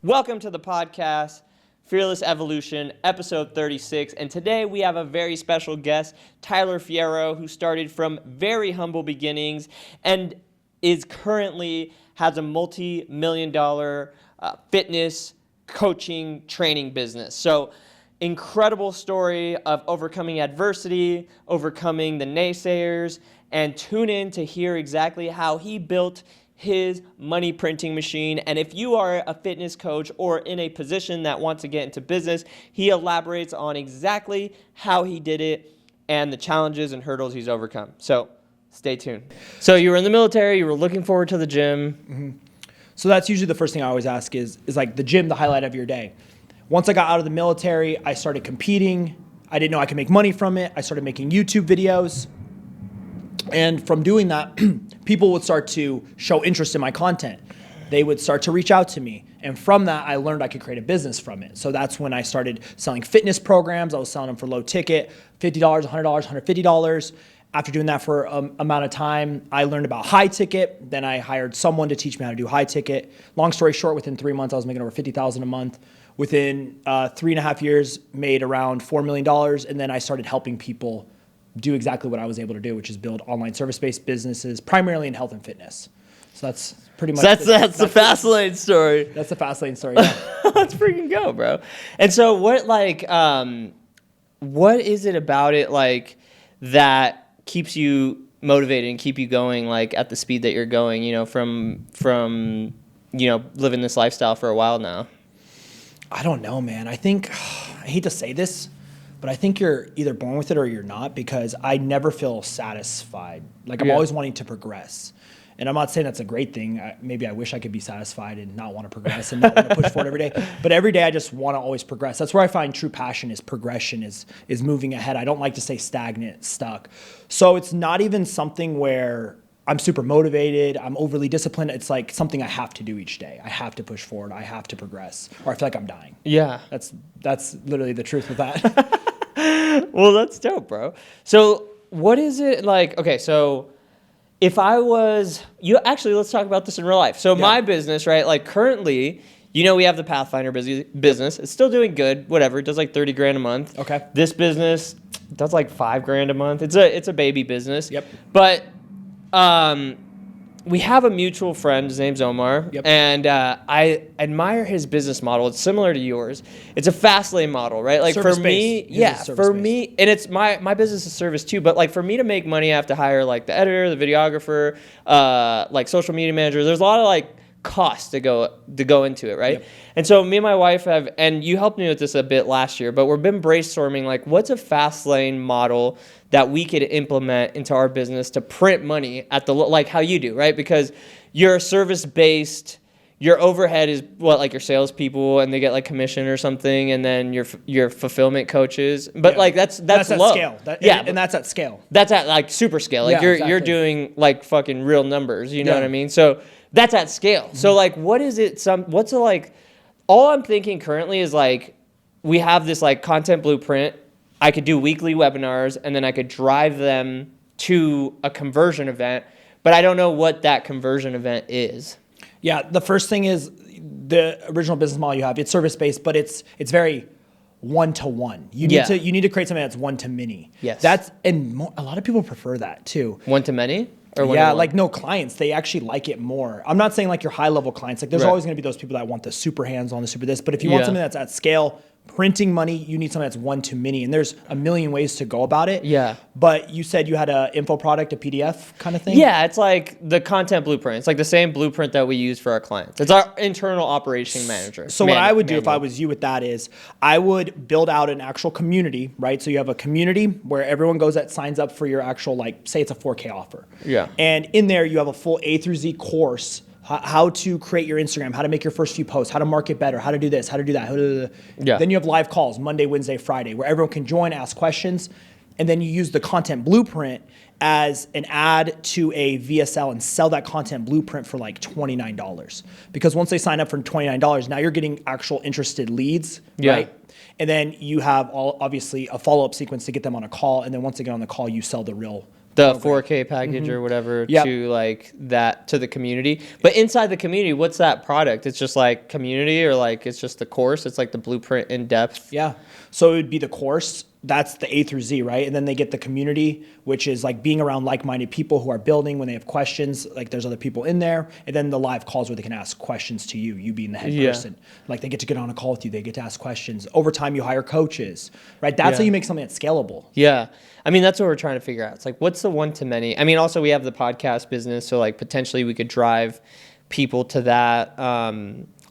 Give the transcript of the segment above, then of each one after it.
Welcome to the podcast, Fearless Evolution, episode 36. And today we have a very special guest, Tyler Fierro, who started from very humble beginnings and is currently has a multi-million-dollar fitness coaching training business. So incredible story of overcoming adversity, overcoming the naysayers, and tune in to hear exactly how he built his money printing machine. And if you are a fitness coach or in a position that wants to get into business, he elaborates on exactly how he did it and the challenges and hurdles he's overcome. So stay tuned. So you were in the military, you were looking forward to the gym. Mm-hmm. So that's usually the first thing I always ask is like the gym, the highlight of your day. Once I got out of the military, I started competing. I didn't know I could make money from it. I started making YouTube videos. And from doing that, people would start to show interest in my content. They would start to reach out to me. And from that, I learned I could create a business from it. So that's when I started selling fitness programs. I was selling them for low ticket, $50, $100, $150. After doing that for an amount of time, I learned about high ticket. Then I hired someone to teach me how to do high ticket. Long story short, within 3 months, I was making over $50,000 a month. Within 3.5 years, made around $4 million. And then I started helping people do exactly what I was able to do, which is build online service-based businesses, primarily in health and fitness. So that's pretty much That's the fast lane story. That's the fast lane story. Yeah. Let's freaking go, bro. And so what is it about it that keeps you motivated and keep you going at the speed that you're going, from living this lifestyle for a while now? I don't know, man. I think, I hate to say this, but I think you're either born with it or you're not, because I never feel satisfied. I'm always wanting to progress. And I'm not saying that's a great thing. Maybe I wish I could be satisfied and not want to progress and not want to push forward every day. But every day I just want to always progress. That's where I find true passion is progression, is moving ahead. I don't like to stay stagnant, stuck. So it's not even something where I'm super motivated, I'm overly disciplined. It's like something I have to do each day. I have to push forward. I have to progress, or I feel like I'm dying. Yeah. That's literally the truth of that. Well, that's dope, bro. So what is it like? Okay, so if I was let's talk about this in real life. So my business, right? Currently, we have the Pathfinder business. It's still doing good, whatever. It does $30,000 a month. Okay. This business does $5,000 a month. It's a baby business. Yep. But we have a mutual friend. His name's Omar. Yep. And I admire his business model. It's similar to yours. It's a fast lane model, right? For me, me, and it's my business is service too. But for me to make money, I have to hire the editor, the videographer, social media manager. There's a lot of costs to go into it, right? Yep. And so me and my wife and you helped me with this a bit last year, but we've been brainstorming what's a fast lane model that we could implement into our business to print money at the how you do, right? Because you're service-based, your overhead is your salespeople, and they get commission or something, and then your fulfillment coaches. But that's low. At scale. And that's at scale. That's at super scale. You're doing fucking real numbers. You know what I mean? So that's at scale. Mm-hmm. So what is it? All I'm thinking currently is we have this content blueprint. I could do weekly webinars, and then I could drive them to a conversion event, but I don't know what that conversion event is. Yeah, the first thing is the original business model you have. It's service-based, but it's very one-to-one. You need to create something that's one-to-many. Yes. A lot of people prefer that too. One-to-many? Or no clients, they actually like it more. I'm not saying your high-level clients. There's always going to be those people that want the super hands-on, the super this. But if you want something that's at scale, printing money, you need something that's one-to-many. And there's a million ways to go about it. Yeah. But you said you had an info product, a PDF kind of thing? Yeah, it's the content blueprint. It's the same blueprint that we use for our clients. It's our internal operation manager. So what I would do if I was you with that is I would build out an actual community, right? So you have a community where everyone signs up for your actual, say it's a 4K offer. Yeah. And in there you have a full A through Z course, how to create your Instagram, how to make your first few posts, how to market better, how to do this, how to do that. Yeah. Then you have live calls Monday, Wednesday, Friday, where everyone can join, ask questions. And then you use the content blueprint as an ad to a VSL and sell that content blueprint for $29. Because once they sign up for $29, now you're getting actual interested leads, right? And then you have obviously a follow-up sequence to get them on a call. And then once they get on the call, you sell the real the program. 4K package or whatever Yep. to like that to the community. But inside the community, what's that product? It's just like community, or like it's just the course? It's like the blueprint in depth. Yeah. So it would be the course. That's the A through Z, right? And then they get the community, which is like being around like-minded people who are building when they have questions. Like there's other people in there. And then the live calls where they can ask questions to you, you being the head person. Like they get to get on a call with you. They get to ask questions. Over time, you hire coaches, right? That's how you make something that's scalable. Yeah. I mean, that's what we're trying to figure out. It's like, what's the one-to-many? I mean, also we have the podcast business. So like potentially we could drive people to that.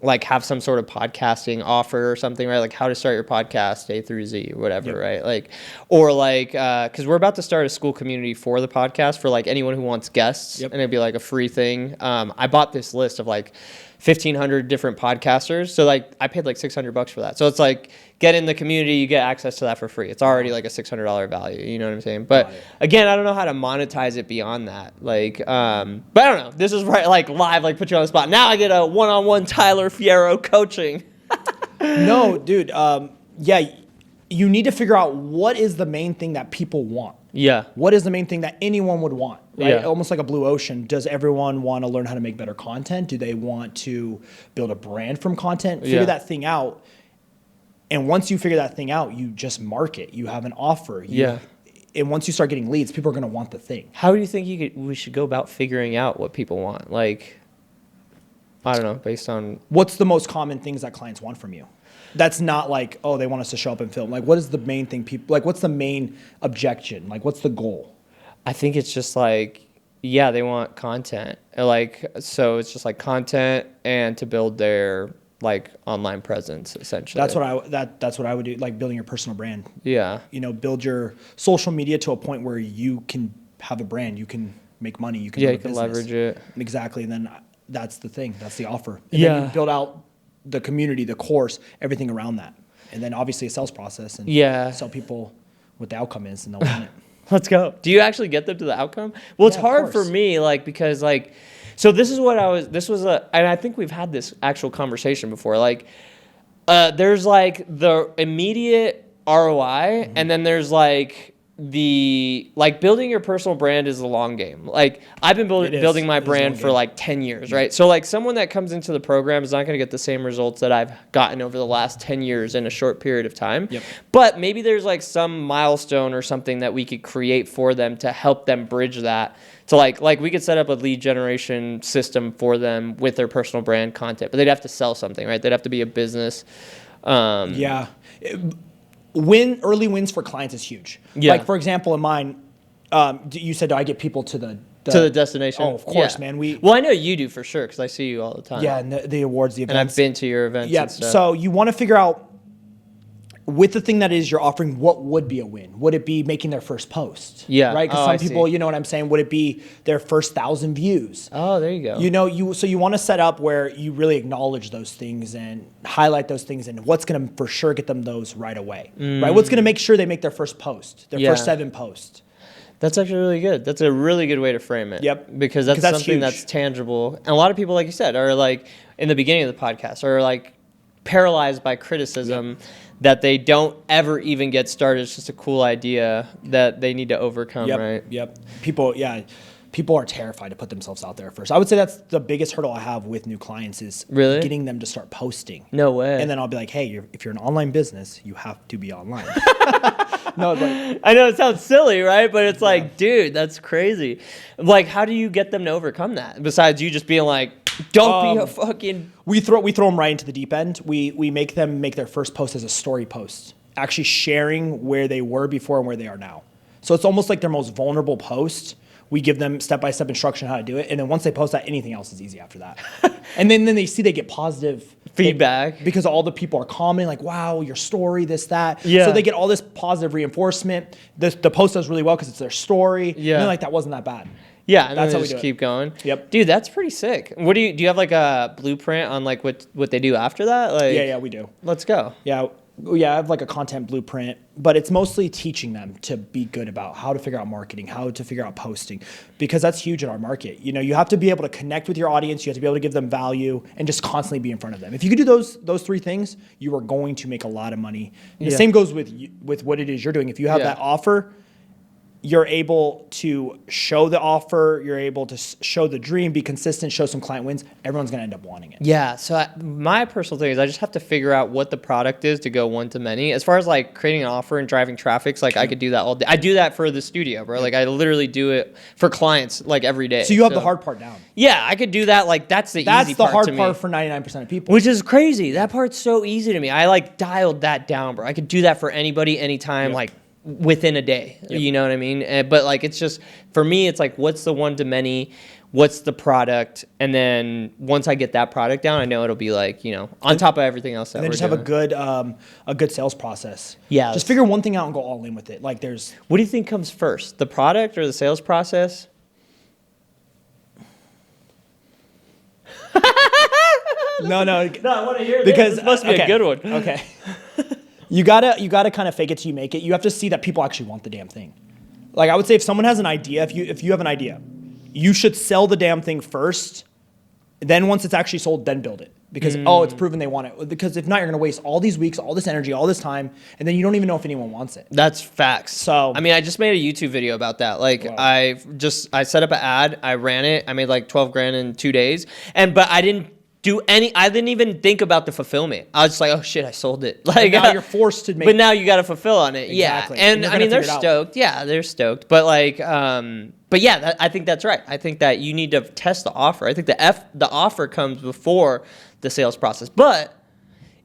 Like have some sort of podcasting offer or something, right? Like how to start your podcast A through Z or whatever, right? Like, or like, cause we're about to start a school community for the podcast for like anyone who wants guests, and it'd be like a free thing. I bought this list of like 1,500 different podcasters. So like I paid like $600 for that. So it's like get in the community, you get access to that for free. It's already like a $600 value. You know what I'm saying? But again, I don't know how to monetize it beyond that. Like, but I don't know. This is right, like live, like put you on the spot. Now I get a one-on-one Tyler Fierro coaching. No, dude. Yeah, you need to figure out what is the main thing that people want. Yeah. What is the main thing that anyone would want? Right? Yeah. Almost like a blue ocean. Does everyone want to learn how to make better content? Do they want to build a brand from content? Figure that thing out. And once you figure that thing out, you just market. You have an offer. And once you start getting leads, people are going to want the thing. How do you think we should go about figuring out what people want? Like, I don't know, based on... What's the most common things that clients want from you? That's not like, oh, they want us to show up and film. Like, what is the main thing people... Like, what's the main objection? Like, what's the goal? I think it's just like, yeah, they want content. Like, so it's just like content and to build their like online presence essentially. That's what I would do, like building your personal brand. Yeah. You know, build your social media to a point where you can have a brand, you can make money, you can build a business. Leverage it. Exactly. And then that's the thing. That's the offer. And then you build out the community, the course, everything around that. And then obviously a sales process and sell people what the outcome is and they'll want it. Let's go. Do you actually get them to the outcome? Well, it's hard for me, like, because like, so this is what and I think we've had this actual conversation before. Like, there's like the immediate ROI, and then there's like building your personal brand is a long game. Like I've been building my brand for like 10 years, right? So like someone that comes into the program is not going to get the same results that I've gotten over the last 10 years in a short period of time. But maybe there's like some milestone or something that we could create for them to help them bridge that. So like we could set up a lead generation system for them with their personal brand content, but they'd have to sell something, right? They'd have to be a business. Early wins for clients is huge. Like for example, in mine, you said, do I get people to the destination? Oh, of course, man. Well, I know you do for sure because I see you all the time. Yeah, and the awards, the events. And I've been to your events. Yeah. And stuff. So you want to figure out with the thing that is you're offering, what would be a win? Would it be making their first post? Yeah. Right? Because some people, you know what I'm saying? Would it be their first 1,000 views? Oh, there you go. You know, so you want to set up where you really acknowledge those things and highlight those things and what's going to for sure get them those right away. Right? What's going to make sure they make their first post, their first 7 posts. That's actually really good. That's a really good way to frame it. Yep. Because that's something huge. that's tangible. And a lot of people, like you said, are like in the beginning of the podcast are like paralyzed by criticism that they don't ever even get started. It's just a cool idea that they need to overcome, right? Yep. People are terrified to put themselves out there first. I would say that's the biggest hurdle I have with new clients is getting them to start posting. No way. And then I'll be like, hey, if you're an online business, you have to be online. No, like, I know it sounds silly, right? But it's like, dude, that's crazy. Like, how do you get them to overcome that? Besides you just being like, don't be a fucking... We throw them right into the deep end. We make them make their first post as a story post, actually sharing where they were before and where they are now. So it's almost like their most vulnerable post. We give them step-by-step instruction how to do it. And then once they post that, anything else is easy after that. And then they see they get positive feedback because all the people are commenting like, wow, your story, this, that. Yeah. So they get all this positive reinforcement. The post does really well because it's their story. Yeah. And they're like, that wasn't that bad. Yeah, and that's then how we just do keep going. Yep. Dude, that's pretty sick. What do you have like a blueprint on like what they do after that? Like, yeah, we do. Let's go. Yeah, I have like a content blueprint, but it's mostly teaching them to be good about how to figure out marketing, how to figure out posting, because that's huge in our market. You know, you have to be able to connect with your audience, you have to be able to give them value, and just constantly be in front of them. If you can do those 3 things, you are going to make a lot of money. And the same goes with what it is you're doing. If you have that offer, you're able to show the offer, you're able to show the dream, be consistent, show some client wins, everyone's going to end up wanting it. Yeah. So my personal thing is I just have to figure out what the product is to go one to many. As far as like creating an offer and driving traffic, like I could do that all day. I do that for the studio, bro. Like I literally do it for clients like every day. So you have the hard part down. Yeah, I could do that. Like that's the easy part to me. That's the hard part for 99% of people. Which is crazy. That part's so easy to me. I like dialed that down, bro. I could do that for anybody, anytime, like within a day. You know what I mean? But like, it's just, for me, it's like, what's the one to many? What's the product? And then once I get that product down, I know it'll be like, you know, on top of everything else that and then we're just doing. have a good sales process. Yeah. Just figure one thing out and go all in with it. Like there's. What do you think comes first, the product or the sales process? No, I want to hear because this must be a good one. Okay. You gotta kind of fake it till you make it. You have to see that people actually want the damn thing. Like I would say, if someone has an idea, if you have an idea, you should sell the damn thing first. Then once it's actually sold, then build it. Because it's proven they want it. Because if not, you're gonna waste all these weeks, all this energy, all this time, and then you don't even know if anyone wants it. That's facts. So I mean, I just made a YouTube video about that. Like wow. I set up an ad, I ran it, I made like 12 grand in 2 days, but I didn't even think about the fulfillment. I was just like, oh shit, I sold it. Like now you're forced to make. But now you got to fulfill on it. Exactly. Yeah, and I mean they're figure it out. stoked. Yeah, they're stoked. But like, but yeah, I think that's right. I think that you need to test the offer. I think the offer comes before the sales process. But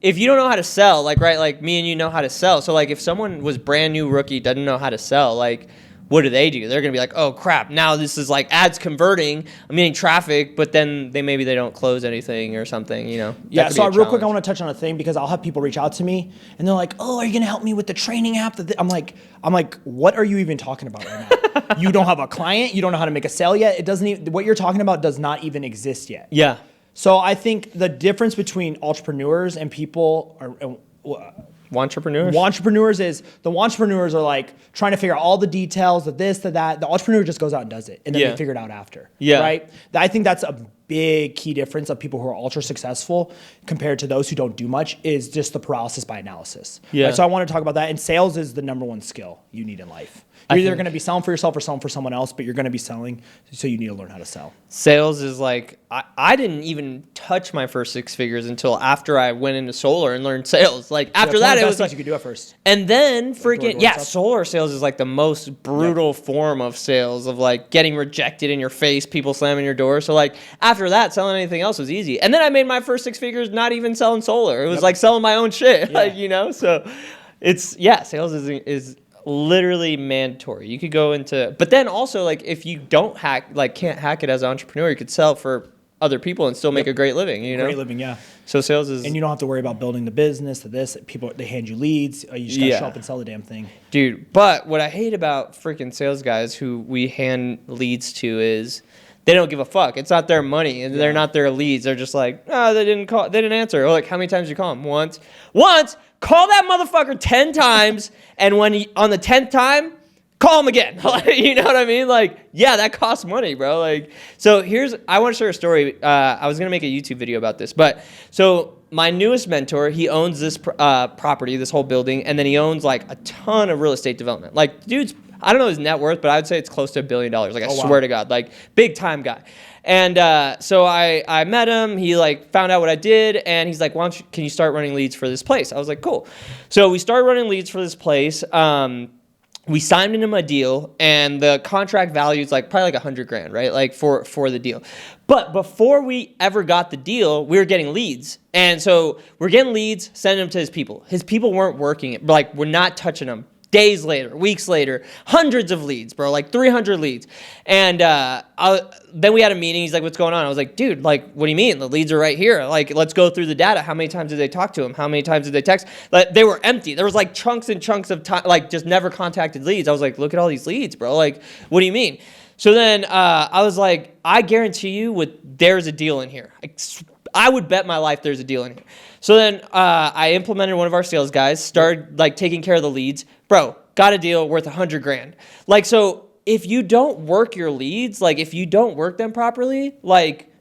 if you don't know how to sell, like like me and you know how to sell. So like if someone was brand new rookie, doesn't know how to sell, like what do? They're going to be like, oh crap, now this is like ads converting, I'm getting traffic, but then maybe they don't close anything or something, you know? Yeah, so real quick, I want to touch on a thing because I'll have people reach out to me and they're like, oh, are you going to help me with the training app? I'm like, what are you even talking about right now? You don't have a client, you don't know how to make a sale yet. It doesn't even, what you're talking about does not even exist yet. Yeah. So I think the difference between entrepreneurs and people Wantrepreneurs is the wantrepreneurs are like trying to figure out all the details of this, to that. The entrepreneur just goes out and does it, and then they figure it out after. Yeah. Right? I think that's a big key difference of people who are ultra successful compared to those who don't do much is just the paralysis by analysis. Yeah. Right? So I want to talk about that. And sales is the number one skill you need in life. You're either going to be selling for yourself or selling for someone else, but you're going to be selling, so you need to learn how to sell. Sales is like, I didn't even touch my first 6 figures until after I went into solar and learned sales. Like after that, it was like you could do at first. And then freaking stuff. solar sales is like the most brutal form of sales, of like getting rejected in your face, people slamming your door. So like after that, selling anything else was easy. And then I made my first 6 figures not even selling solar. It was like selling my own shit, like, you know. So it's sales is literally mandatory. You could go into, but then also like if you don't can't hack it as an entrepreneur, you could sell for other people and still make a great living, you know? Great living, yeah. So sales is... And you don't have to worry about building the business, people, they hand you leads, you just gotta show up and sell the damn thing. Dude, but what I hate about freaking sales guys who we hand leads to is they don't give a fuck. It's not their money, and they're not their leads. They're just like, oh, they didn't answer. Or like, how many times did you call them? Once. Call that motherfucker 10 times, and on the 10th time, call him again. You know what I mean? Like, yeah, that costs money, bro. Like, so I want to share a story. I was going to make a YouTube video about this, but so my newest mentor, he owns this property, this whole building, and then he owns like a ton of real estate development. Like, dude's, I don't know his net worth, but I would say it's close to $1 billion. Like, I swear to God, like big time guy. And so I met him. He like found out what I did, and he's like, can you start running leads for this place? I was like, cool. So we started running leads for this place. We signed him a deal, and the contract value is like probably like $100,000, right? Like for the deal. But before we ever got the deal, we were getting leads. And so we're getting leads, sending them to his people. His people weren't working it. Like, we're not touching them. Days later, weeks later, hundreds of leads, bro, like 300 leads. And then we had a meeting. He's like, what's going on? I was like, dude, like, what do you mean? The leads are right here. Like, let's go through the data. How many times did they talk to him? How many times did they text? Like, they were empty. There was like chunks and chunks of time, like just never contacted leads. I was like, look at all these leads, bro. Like, what do you mean? So then I was like, I guarantee you there's a deal in here. I would bet my life there's a deal in here. So then I implemented one of our sales guys, started like taking care of the leads. Bro, got a deal worth $100,000. Like, so if you don't work your leads, like if you don't work them properly, like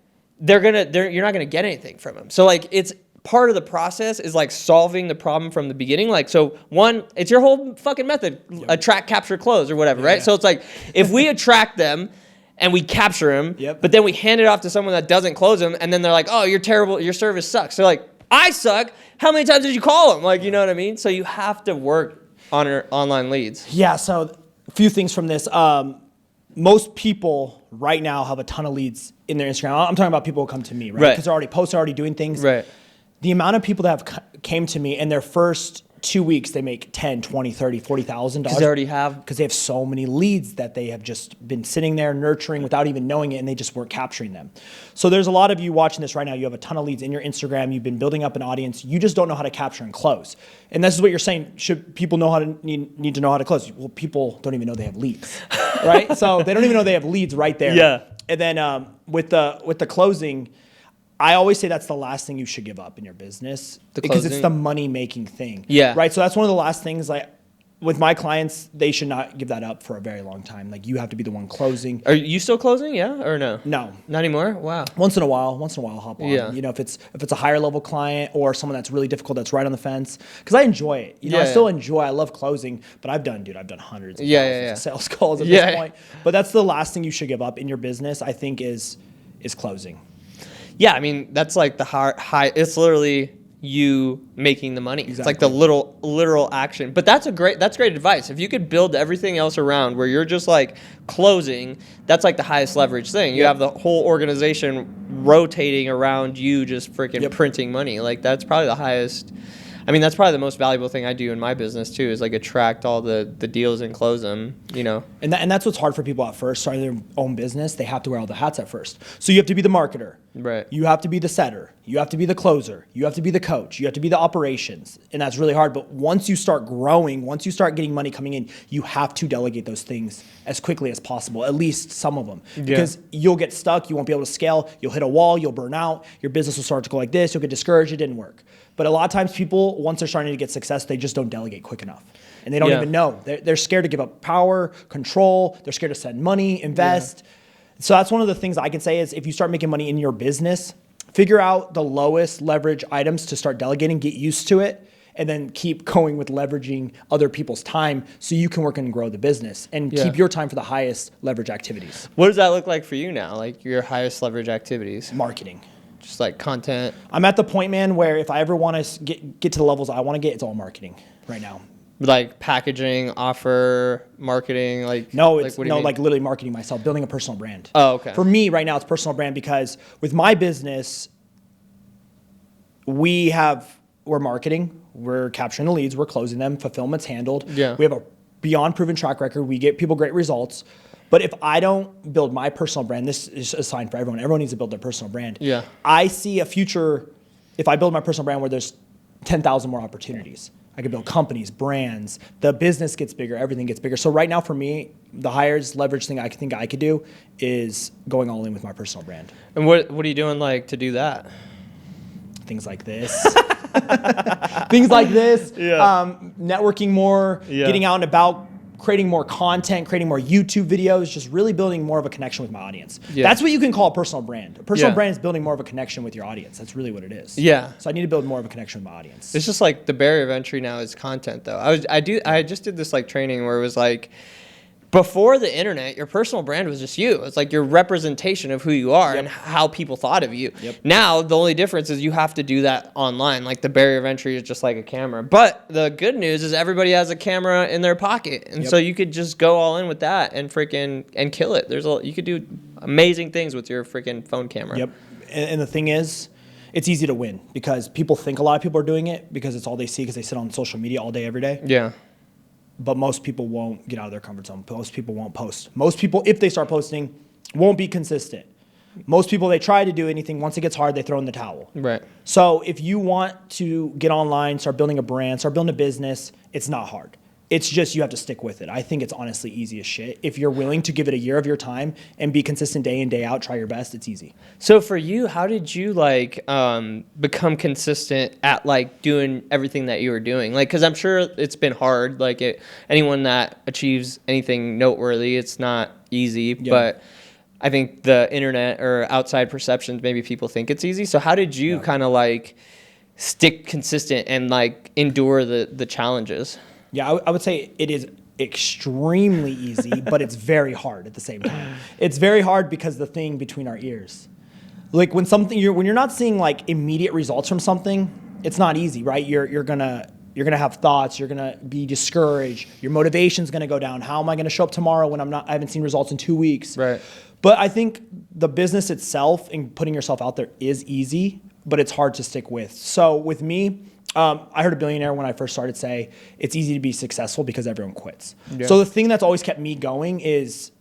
you're not gonna get anything from them. So like it's part of the process is like solving the problem from the beginning. Like, so one, it's your whole fucking method, attract, capture, close or whatever, right? Yeah. So it's like, if we attract them and we capture them, but then we hand it off to someone that doesn't close them, and then they're like, oh, you're terrible, your service sucks. They're like, I suck. How many times did you call them? Like, you know what I mean? So you have to work on your online leads. Yeah, so a few things from this. Most people right now have a ton of leads in their Instagram. I'm talking about people who come to me, right? Because they're already posting, already doing things. Right. The amount of people that have came to me in their first 2 weeks, they make 10, 20, 30, $40,000. Because they already have. Because they have so many leads that they have just been sitting there nurturing without even knowing it, and they just weren't capturing them. So there's a lot of you watching this right now. You have a ton of leads in your Instagram. You've been building up an audience. You just don't know how to capture and close. And this is what you're saying. Should people know how to need to know how to close? Well, people don't even know they have leads, right? So they don't even know they have leads right there. Yeah. And then with the closing, I always say that's the last thing you should give up in your business because it's the money making thing. Yeah. Right. So that's one of the last things. Like with my clients, they should not give that up for a very long time. Like you have to be the one closing. Are you still closing? Yeah or no? No, not anymore. Wow. Once in a while, I'll hop on. Yeah. You know, if it's a higher level client or someone that's really difficult, that's right on the fence, because I enjoy it. You know, I still enjoy. I love closing, but I've done hundreds of thousands of sales calls at this point. But that's the last thing you should give up in your business. I think is closing. Yeah, I mean, that's like the high, it's literally you making the money. Exactly. It's like the literal action. But that's great advice. If you could build everything else around where you're just like closing, that's like the highest leverage thing. You have the whole organization rotating around you just freaking printing money. Like that's probably the highest. I mean, that's probably the most valuable thing I do in my business too, is like attract all the deals and close them, you know? And that's what's hard for people at first, starting their own business. They have to wear all the hats at first. So you have to be the marketer. Right. You have to be the setter. You have to be the closer. You have to be the coach. You have to be the operations. And that's really hard. But once you start growing, once you start getting money coming in, you have to delegate those things as quickly as possible, at least some of them. Because you'll get stuck. You won't be able to scale. You'll hit a wall. You'll burn out. Your business will start to go like this. You'll get discouraged. It didn't work. But a lot of times people, once they're starting to get success, they just don't delegate quick enough. And they don't even know. They're scared to give up power, control. They're scared to send money, invest. So that's one of the things I can say is if you start making money in your business, figure out the lowest leverage items to start delegating, get used to it, and then keep going with leveraging other people's time so you can work and grow the business and keep your time for the highest leverage activities. What does that look like for you now? Like your highest leverage activities? Marketing. Just like content. I'm at the point, man, where if I ever want to get to the levels I want to get, it's all marketing right now. Like packaging, offer, marketing, like no, it's like, like literally marketing myself, building a personal brand. Oh, okay. For me right now, it's personal brand because with my business, we're marketing, we're capturing the leads, we're closing them, fulfillment's handled. Yeah. We have a beyond proven track record. We get people great results. But if I don't build my personal brand, this is a sign for everyone. Everyone needs to build their personal brand. Yeah. I see a future if I build my personal brand where there's 10,000 more opportunities. I could build companies, brands, the business gets bigger, everything gets bigger. So right now for me, the highest leverage thing I think I could do is going all in with my personal brand. And what are you doing like to do that? Things like this. Things like this. Networking more, getting out and about, creating more content, creating more YouTube videos, just really building more of a connection with my audience. That's what you can call a personal brand. A personal brand is building more of a connection with your audience. That's really what it is. Yeah. So I need to build more of a connection with my audience. It's just like the barrier of entry now is content though. I just did this like training where it was like, before the internet, your personal brand was just you. It's like your representation of who you are and how people thought of you. Now, the only difference is you have to do that online. Like the barrier of entry is just like a camera. But the good news is everybody has a camera in their pocket. And so you could just go all in with that and and kill it. You could do amazing things with your freaking phone camera. And the thing is, it's easy to win because people think a lot of people are doing it because it's all they see because they sit on social media all day, every day. Yeah. But most people won't get out of their comfort zone. Most people won't post. Most people, if they start posting, won't be consistent. Most people, they try to do anything. Once it gets hard, they throw in the towel. Right. So if you want to get online, start building a brand, start building a business, it's not hard. It's just you have to stick with it. I think it's honestly easy as shit. If you're willing to give it a year of your time and be consistent day in, day out, try your best, it's easy. So for you, how did you like become consistent at like doing everything that you were doing? Like, cause I'm sure it's been hard. Like anyone that achieves anything noteworthy, it's not easy, but I think the internet or outside perceptions, maybe people think it's easy. So how did you kind of like stick consistent and like endure the challenges? Yeah, I would say it is extremely easy, but it's very hard at the same time. It's very hard because the thing between our ears. Like when you're not seeing like immediate results from something, it's not easy, right? You're gonna have thoughts, you're gonna be discouraged, your motivation's gonna go down. How am I gonna show up tomorrow when I haven't seen results in 2 weeks? Right. But I think the business itself and putting yourself out there is easy, but it's hard to stick with. So with me, I heard a billionaire when I first started say, it's easy to be successful because everyone quits. Yeah. So the thing that's always kept me going is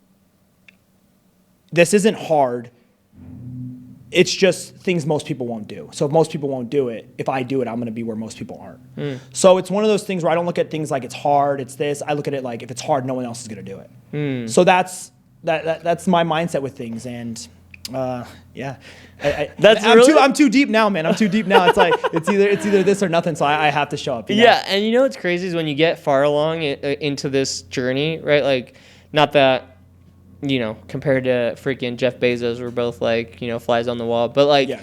this isn't hard. It's just things most people won't do. So if most people won't do it, if I do it, I'm going to be where most people aren't. So it's one of those things where I don't look at things like it's hard, it's this. I look at it like if it's hard, no one else is going to do it. So that's my mindset with things. And yeah, I'm too deep now, man. I'm too deep now. It's like it's either this or nothing. So I have to show up. You know? Yeah, and you know what's crazy is when you get far along into this journey, right? Like, not that, you know, compared to freaking Jeff Bezos, we're both like, you know, flies on the wall. But like,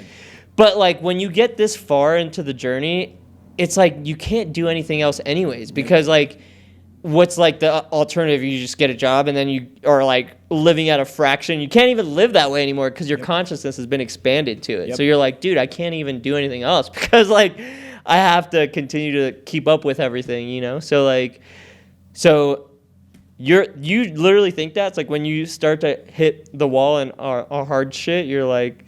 but like when you get this far into the journey, it's like you can't do anything else anyways, because like, what's like the alternative? You just get a job and then you are like living at a fraction. You can't even live that way anymore because your consciousness has been expanded to it. So you're like, dude, I can't even do anything else because like I have to continue to keep up with everything, you know? So like, you literally think that it's like when you start to hit the wall and are hard shit, you're like,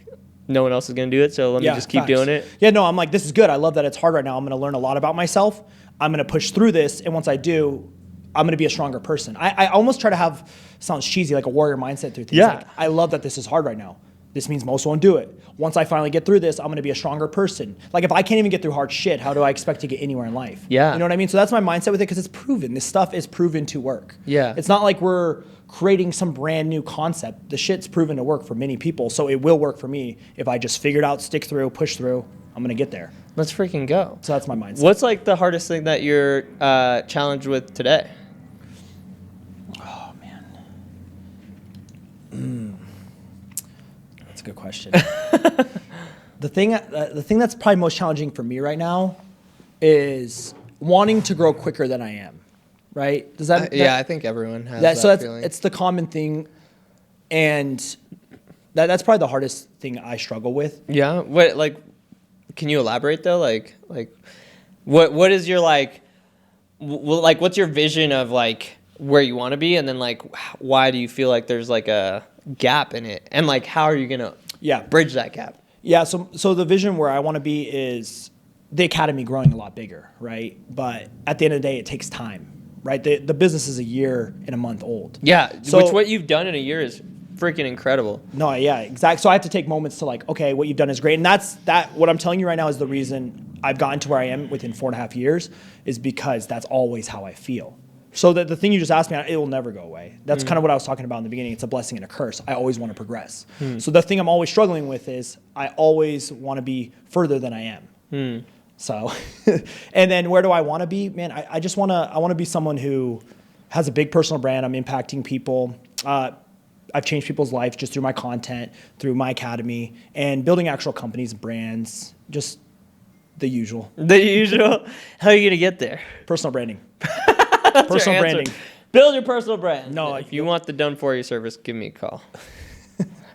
no one else is going to do it, so let me just keep doing it. Yeah, no, I'm like, this is good. I love that it's hard right now. I'm going to learn a lot about myself. I'm going to push through this, and once I do, I'm going to be a stronger person. I almost try to have, sounds cheesy, like a warrior mindset through things. Like, I love that this is hard right now. This means most won't do it. Once I finally get through this, I'm going to be a stronger person. Like if I can't even get through hard shit, how do I expect to get anywhere in life? Yeah. You know what I mean? So that's my mindset with it because it's proven. This stuff is proven to work. Yeah. It's not like we're creating some brand new concept. The shit's proven to work for many people. So it will work for me if I just figure it out, stick through, push through. I'm going to get there. Let's freaking go. So that's my mindset. What's like the hardest thing that you're challenged with today? Oh, man. That's a good question. The thing that's probably most challenging for me right now is wanting to grow quicker than I am. Right? Does that? Yeah, I think everyone has that so feeling. It's the common thing, and that's probably the hardest thing I struggle with. Yeah. What, like, can you elaborate though? Like, what is your like, what's your vision of like where you want to be, and then like why do you feel like there's like a gap in it, and like how are you gonna bridge that gap? Yeah. So the vision where I want to be is the academy growing a lot bigger, right? But at the end of the day, it takes time. Right, the business is a year and a month old. Yeah, so, which what you've done in a year is freaking incredible. No, yeah, exactly. So I have to take moments to like, okay, what you've done is great, and that's what I'm telling you right now is the reason I've gotten to where I am within 4.5 years is because that's always how I feel. So the thing you just asked me, it will never go away. That's kind of what I was talking about in the beginning. It's a blessing and a curse. I always want to progress. So the thing I'm always struggling with is I always want to be further than I am. So, and then where do I want to be? Man, I just want to be someone who has a big personal brand. I'm impacting people. I've changed people's lives just through my content, through my academy, and building actual companies, brands, just the usual. The usual? How are you going to get there? Personal branding. That's personal your answer. branding. Build your personal brand. No, if you want the done for you service, give me a call.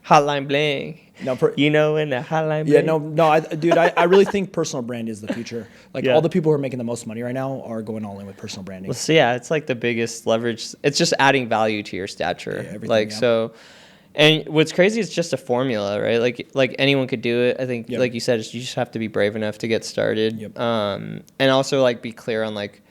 Hotline bling. No, you know, in the hotline bling. Yeah, dude, I really think personal brand is the future. Like all the people who are making the most money right now are going all in with personal branding. Well, so yeah, it's like the biggest leverage. It's just adding value to your stature. Yeah, like so, and what's crazy is just a formula, right? Like anyone could do it. I think, like you said, you just have to be brave enough to get started. And also like be clear on like.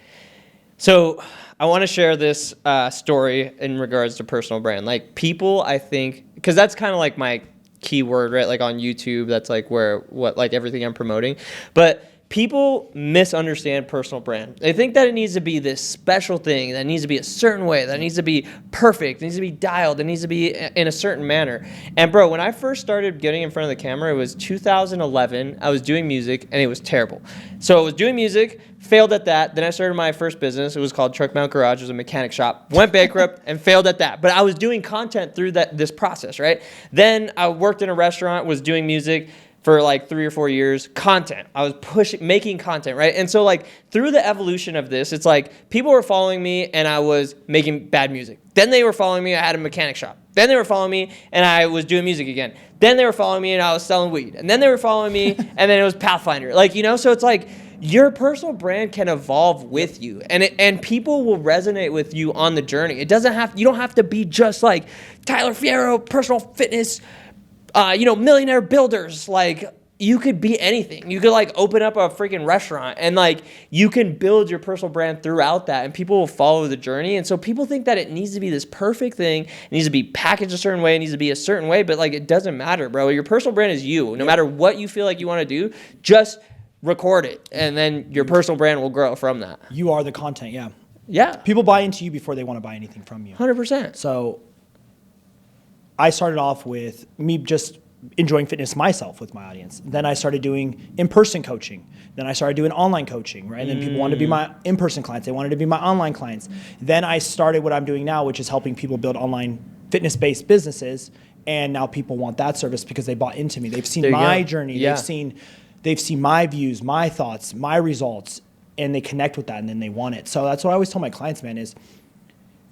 So I want to share this story in regards to personal brand. Like people, I think, because that's kind of like my keyword, right? Like on YouTube, that's like like everything I'm promoting. But people misunderstand personal brand. They think that it needs to be this special thing, that it needs to be a certain way, that it needs to be perfect, it needs to be dialed, it needs to be in a certain manner. And bro, when I first started getting in front of the camera, it was 2011. I was doing music and it was terrible. So I was doing music, failed at that. Then I started my first business. It was called Truck Mount Garage. It was a mechanic shop. Went bankrupt and failed at that. But I was doing content through this process, right? Then I worked in a restaurant, was doing music. for like 3 or 4 years, content. I was making content, right? And so like through the evolution of this, it's like people were following me and I was making bad music. Then they were following me, I had a mechanic shop. Then they were following me and I was doing music again. Then they were following me and I was selling weed. And then they were following me and then it was Pathfinder. Like, you know, so it's like your personal brand can evolve with you, and people will resonate with you on the journey. You don't have to be just like Tyler Fierro, personal fitness, millionaire builders. Like, you could be anything. You could like open up a freaking restaurant and like you can build your personal brand throughout that, and people will follow the journey. And so people think that it needs to be this perfect thing. It needs to be packaged a certain way. It needs to be a certain way, but like it doesn't matter, bro. Your personal brand is you. No matter what you feel like you want to do, just record it, and then your personal brand will grow from that. You are the content, yeah. Yeah. People buy into you before they want to buy anything from you. 100%. So I started off with me just enjoying fitness myself with my audience. Then I started doing in-person coaching. Then I started doing online coaching, right? And then people wanted to be my in-person clients. They wanted to be my online clients. Then I started what I'm doing now, which is helping people build online fitness-based businesses. And now people want that service because they bought into me. They've seen my journey. Yeah. They've seen my views, my thoughts, my results, and they connect with that, and then they want it. So that's what I always tell my clients, man, is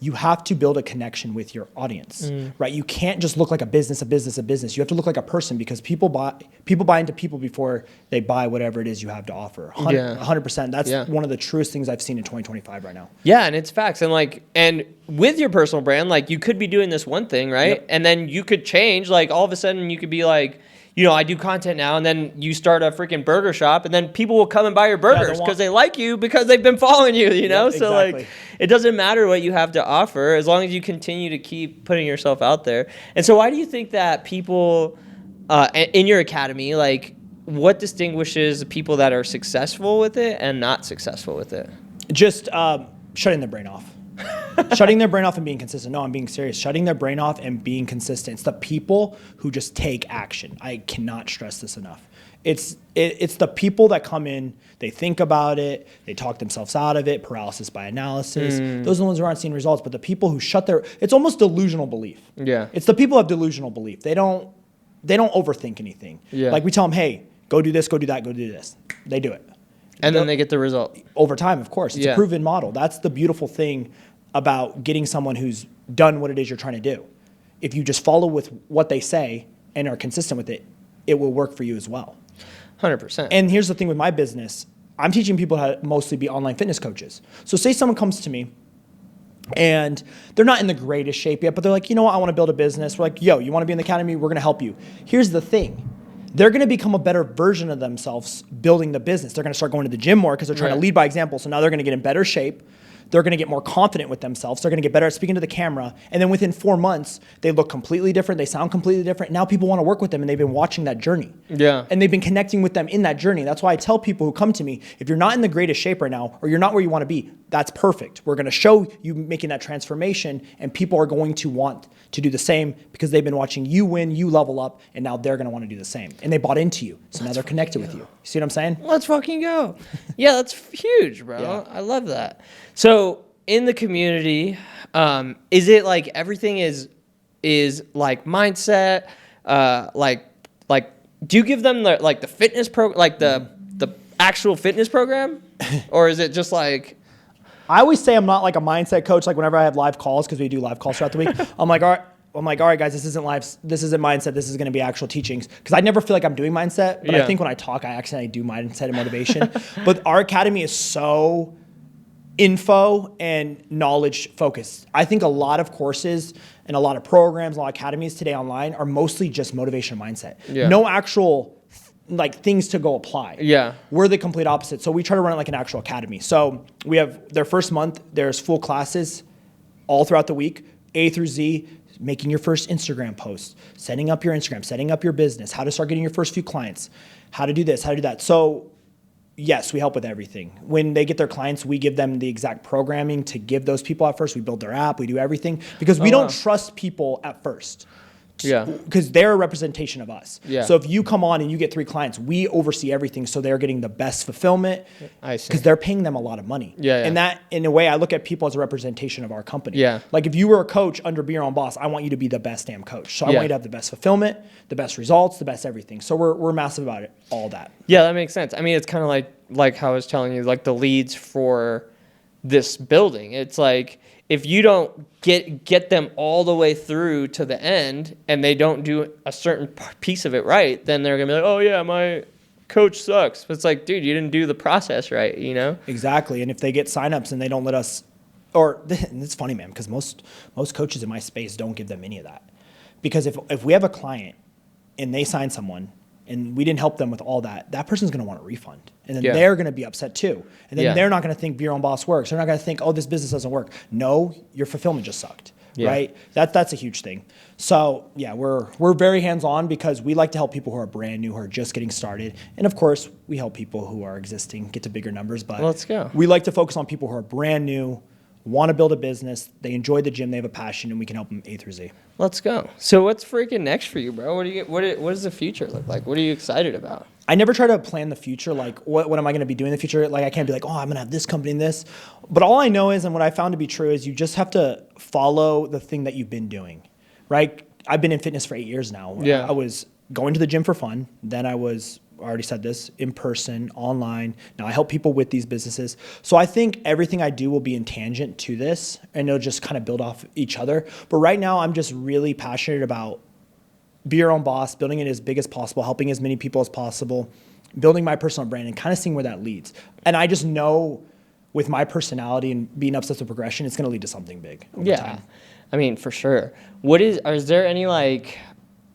you have to build a connection with your audience, right? You can't just look like a business. You have to look like a person, because people buy into people before they buy whatever it is you have to offer. 100%. That's one of the truest things I've seen in 2025 right now. Yeah, and it's facts. And with your personal brand, like you could be doing this one thing, right? Yep. And then you could change, like all of a sudden you could be like, I do content now, and then you start a freaking burger shop, and then people will come and buy your burgers because they like you, because they've been following you, know? Yep, so exactly. Like, it doesn't matter what you have to offer as long as you continue to keep putting yourself out there. And so why do you think that people in your academy, like what distinguishes the people that are successful with it and not successful with it? Just shutting their brain off. Shutting their brain off and being consistent. No, I'm being serious. Shutting their brain off and being consistent. It's the people who just take action. I cannot stress this enough. It's the people that come in, they think about it, they talk themselves out of it, paralysis by analysis. Those are the ones who aren't seeing results. But the people who it's almost delusional belief. Yeah. It's the people who have delusional belief. They don't overthink anything. Yeah. Like we tell them, hey, go do this, go do that, go do this. They do it. And then they get the result. Over time, of course. It's a proven model. That's the beautiful thing about getting someone who's done what it is you're trying to do. If you just follow with what they say and are consistent with it, it will work for you as well. 100%. And here's the thing with my business. I'm teaching people how to mostly be online fitness coaches. So say someone comes to me and they're not in the greatest shape yet, but they're like, you know what, I want to build a business. We're like, yo, you want to be in the academy? We're going to help you. Here's the thing. They're going to become a better version of themselves building the business. They're going to start going to the gym more because they're trying to lead by example. So now they're going to get in better shape. They're going to get more confident with themselves. They're going to get better at speaking to the camera. And then within 4 months, they look completely different. They sound completely different. Now people want to work with them, and they've been watching that journey. Yeah. And they've been connecting with them in that journey. That's why I tell people who come to me, if you're not in the greatest shape right now, or you're not where you want to be, that's perfect. We're going to show you making that transformation, and people are going to want to do the same because they've been watching you win, you level up, and now they're going to want to do the same. And they bought into you. So now they're connected with you. You see what I'm saying? Let's fucking go. Yeah, that's huge, bro. Yeah. I love that. So in the community, is it like everything is like mindset? Like, do you give them the fitness like the actual fitness program, or is it just like? I always say I'm not like a mindset coach. Like whenever I have live calls, because we do live calls throughout the week, I'm like, all right, guys, this isn't mindset. This is going to be actual teachings. Because I never feel like I'm doing mindset, but I think when I talk, I accidentally do mindset and motivation. But our academy is so info and knowledge focused. I think a lot of courses and a lot of programs, a lot of academies today online are mostly just motivation and mindset. Yeah. No actual things to go apply. Yeah. We're the complete opposite. So we try to run it like an actual academy. So we have their first month, there's full classes all throughout the week, A through Z, making your first Instagram post, setting up your Instagram, setting up your business, how to start getting your first few clients, how to do this, how to do that. So yes, we help with everything. When they get their clients, we give them the exact programming to give those people at first. We build their app, we do everything because we don't trust people at first. Yeah. Because they're a representation of us. Yeah. So if you come on and you get 3 clients, we oversee everything, so they're getting the best fulfillment. I see. Because they're paying them a lot of money. Yeah, yeah. And that, in a way, I look at people as a representation of our company. Yeah. Like if you were a coach under Be Your Own Boss, I want you to be the best damn coach. So I Yeah. want you to have the best fulfillment, the best results, the best everything. So we're massive about it, all that. Yeah, that makes sense. I mean, it's kind of like how I was telling you, like the leads for this building. It's like if you don't get them all the way through to the end and they don't do a certain piece of it right, then they're going to be like, oh, yeah, my coach sucks. But it's like, dude, you didn't do the process right, you know? Exactly. And if they get signups and they don't let us, or and it's funny, man, because most coaches in my space don't give them any of that. Because if we have a client and they sign someone and we didn't help them with all that, that person's going to want a refund. And then Yeah. they're going to be upset too. And then Yeah. they're not going to think Be Your Own Boss works. They're not going to think, oh, this business doesn't work. No, your fulfillment just sucked, Yeah. right? That's a huge thing. So yeah, we're very hands-on because we like to help people who are brand new, who are just getting started. And of course, we help people who are existing get to bigger numbers. But Let's go. we like to focus on people who are brand new, want to build a business, they enjoy the gym, they have a passion, and we can help them A through Z. Let's go. So what's freaking next for you, bro? What does the future look like? What are you excited about? I never try to plan the future, like what am I going to be doing in the future? Like I can't be like, oh, I'm going to have this company and this. But all I know is, and what I found to be true is you just have to follow the thing that you've been doing, right? I've been in fitness for 8 years now. Yeah. I was going to the gym for fun. Then I already said this, in person, online. Now I help people with these businesses. So I think everything I do will be in tangent to this and it'll just kind of build off each other. But right now I'm just really passionate about Be Your Own Boss, building it as big as possible, helping as many people as possible, building my personal brand and kind of seeing where that leads. And I just know with my personality and being obsessed with progression, it's going to lead to something big over time. I mean, for sure. Is there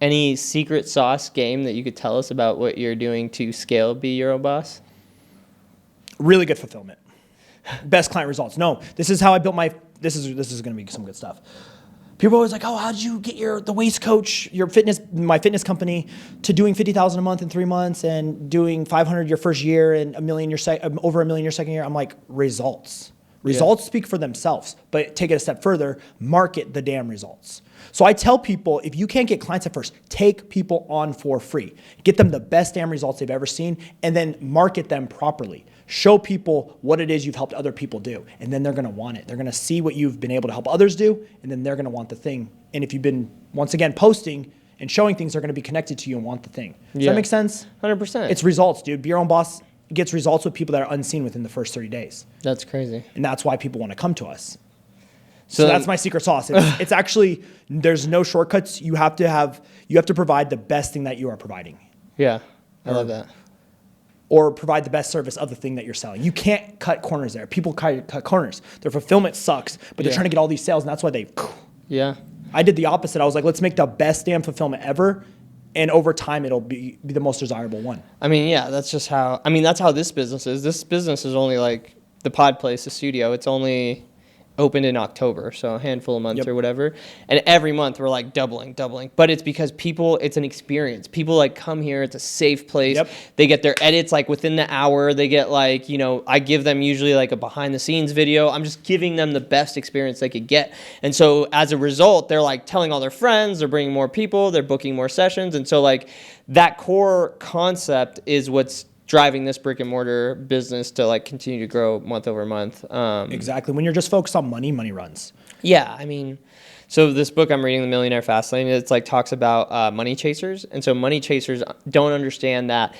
any secret sauce game that you could tell us about what you're doing to scale Be Your Own Boss? Really good fulfillment. Best client results. No, this is how I built this is going to be some good stuff. People are always like, oh, how did you get the waist coach, my fitness company, to doing $50,000 a month in 3 months and doing 500 your first year and over $1 million your second year? I'm like, results. Results speak for themselves, but take it a step further, market the damn results. So I tell people, if you can't get clients at first, take people on for free. Get them the best damn results they've ever seen, and then market them properly. Show people what it is you've helped other people do, and then they're going to want it. They're going to see what you've been able to help others do, and then they're going to want the thing. And if you've been, once again, posting and showing things, they're going to be connected to you and want the thing. Does that make sense? 100%. It's results, dude. Be Your Own Boss gets results with people that are unseen within the first 30 days. That's crazy. And that's why people want to come to us. So that's my secret sauce. It's actually, there's no shortcuts. You have to provide the best thing that you are providing. Yeah, I love that. Or provide the best service of the thing that you're selling. You can't cut corners there. People cut corners. Their fulfillment sucks, but they're trying to get all these sales, and that's why Yeah. I did the opposite. I was like, let's make the best damn fulfillment ever, and over time it'll be the most desirable one. I mean, yeah, that's how this business is. This business is only like the pod place, the studio. It's only opened in October, so a handful of months or whatever. And every month we're like doubling. But it's because it's an experience. People like come here, it's a safe place. Yep. They get their edits like within the hour. They get like, I give them usually like a behind the scenes video. I'm just giving them the best experience they could get. And so as a result, they're like telling all their friends, they're bringing more people, they're booking more sessions. And so like that core concept is what's driving this brick and mortar business to like continue to grow month over month. Exactly. When you're just focused on money, money runs. Yeah, I mean, so this book I'm reading, The Millionaire Fastlane, it's like talks about money chasers, and so money chasers don't understand that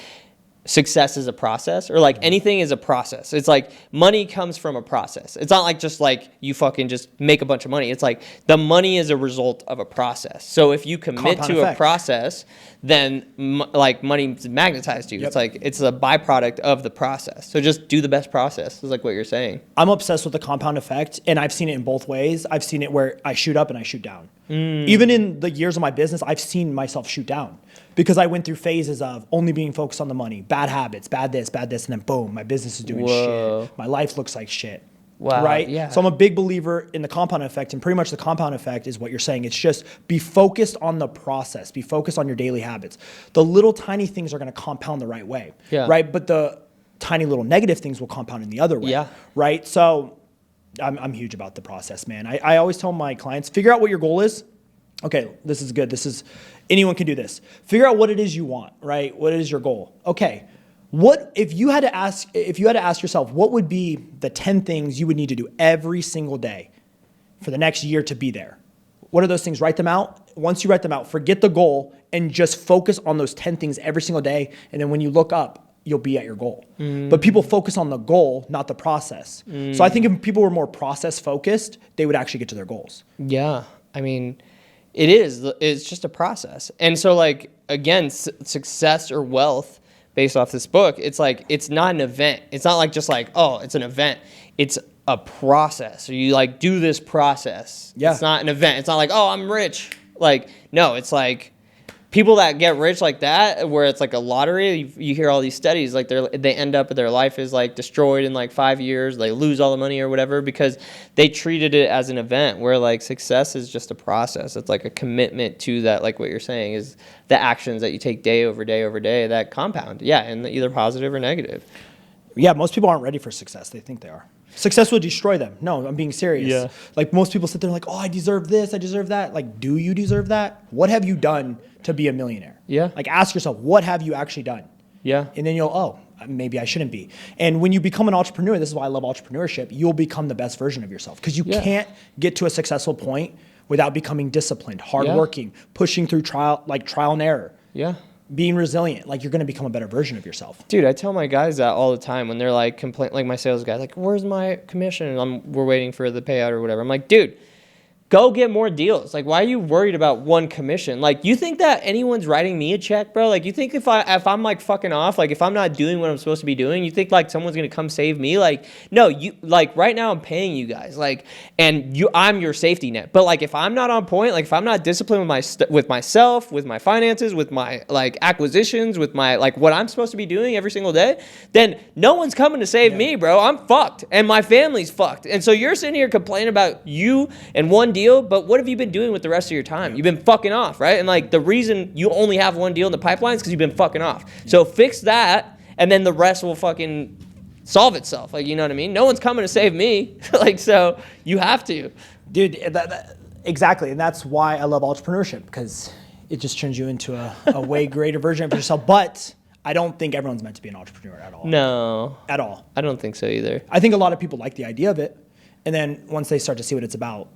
success is a process, or like anything is a process. It's like money comes from a process. It's not like just like you fucking just make a bunch of money. It's like the money is a result of a process. So if you commit Compound to effect. a process, then like money's magnetized to you. Yep. It's like it's a byproduct of the process. So just do the best process is like what you're saying. I'm obsessed with the compound effect, and I've seen it in both ways. I've seen it where I shoot up and I shoot down. Even in the years of my business, I've seen myself shoot down because I went through phases of only being focused on the money, bad habits, bad this, and then boom, my business is doing shit. My life looks like shit. Wow. Right? Yeah. So I'm a big believer in the compound effect, and pretty much the compound effect is what you're saying. It's just be focused on the process, be focused on your daily habits. The little tiny things are going to compound the right way. Yeah. Right? But the tiny little negative things will compound in the other way. Yeah. Right? So I'm huge about the process, man. I always tell my clients, figure out what your goal is Okay, this is good. Anyone can do this. Figure out what it is you want, right? What is your goal? Okay. What if you had to ask yourself, what would be the 10 things you would need to do every single day for the next year to be there? What are those things? Write them out. Once you write them out, forget the goal and just focus on those 10 things every single day. And then when you look up, you'll be at your goal. But people focus on the goal, not the process. So I think if people were more process focused, they would actually get to their goals. Yeah. I mean, it's just a process. And so like, again, success or wealth based off this book, it's like, it's not an event. It's not like just like, oh, it's an event. It's a process. So you like do this process. Yeah. It's not an event. It's not like, oh, I'm rich. Like, no, it's like people that get rich like that, where it's like a lottery. You hear all these studies, like they end up, their life is like destroyed in like 5 years. They lose all the money or whatever because they treated it as an event, where like success is just a process. It's like a commitment to that, like what you're saying is the actions that you take day over day over day that compound. Yeah, and either positive or negative. Yeah, most people aren't ready for success. They think they are. Success will destroy them. No, I'm being serious. Yeah. Like most people sit there like, oh, I deserve this, I deserve that. Like, do you deserve that? What have you done to be a millionaire? Yeah. Like ask yourself, what have you actually done? Yeah. And then you'll, oh, maybe I shouldn't be. And when you become an entrepreneur, this is why I love entrepreneurship, you'll become the best version of yourself. Because you can't get to a successful point without becoming disciplined, hardworking, pushing through trial and error. Yeah. Being resilient, like you're going to become a better version of yourself. Dude, I tell my guys that all the time when they're like like my sales guy, like, where's my commission? And we're waiting for the payout or whatever. I'm like, dude, go get more deals. Like, why are you worried about one commission? Like, you think that anyone's writing me a check, bro? Like, you think if I'm like fucking off, like if I'm not doing what I'm supposed to be doing, you think like someone's gonna come save me? Like, no, you like right now I'm paying you guys, like, and I'm your safety net. But like, if I'm not on point, like if I'm not disciplined with myself, with my finances, with my like acquisitions, with my like what I'm supposed to be doing every single day, then no one's coming to save me, bro. I'm fucked, and my family's fucked. And so you're sitting here complaining about you and one deal, but what have you been doing with the rest of your time? You've been fucking off, right? And like the reason you only have one deal in the pipeline is because you've been fucking off. So fix that, and then the rest will fucking solve itself. Like, you know what I mean? No one's coming to save me. Like, so you have to. Dude, exactly. And that's why I love entrepreneurship, because it just turns you into a way greater version of yourself. But I don't think everyone's meant to be an entrepreneur at all. No. At all. I don't think so either. I think a lot of people like the idea of it. And then once they start to see what it's about,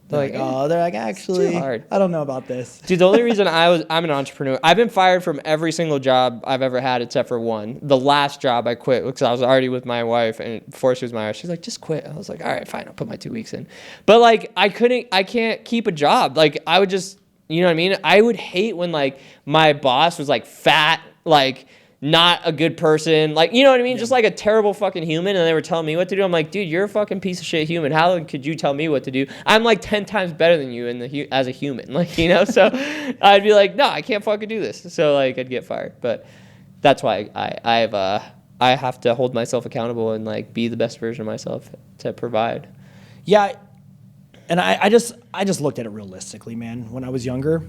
they're like, actually, too hard. I don't know about this. Dude, the only reason I'm an entrepreneur, I've been fired from every single job I've ever had except for one. The last job I quit because I was already with my wife, and before she was my wife, she's like, just quit. I was like, all right, fine, I'll put my 2 weeks in. But like, I can't keep a job. Like, I would just, you know what I mean? I would hate when like my boss was like fat, like not a good person, like, you know what I mean? Yeah. Just like a terrible fucking human, and they were telling me what to do. I'm like, dude, you're a fucking piece of shit human. How could you tell me what to do? I'm like 10 times better than you as a human, like, you know? So I'd be like, no, I can't fucking do this. So like, I'd get fired. But that's why I have to hold myself accountable and like be the best version of myself to provide. Yeah, and I just looked at it realistically, man. When I was younger,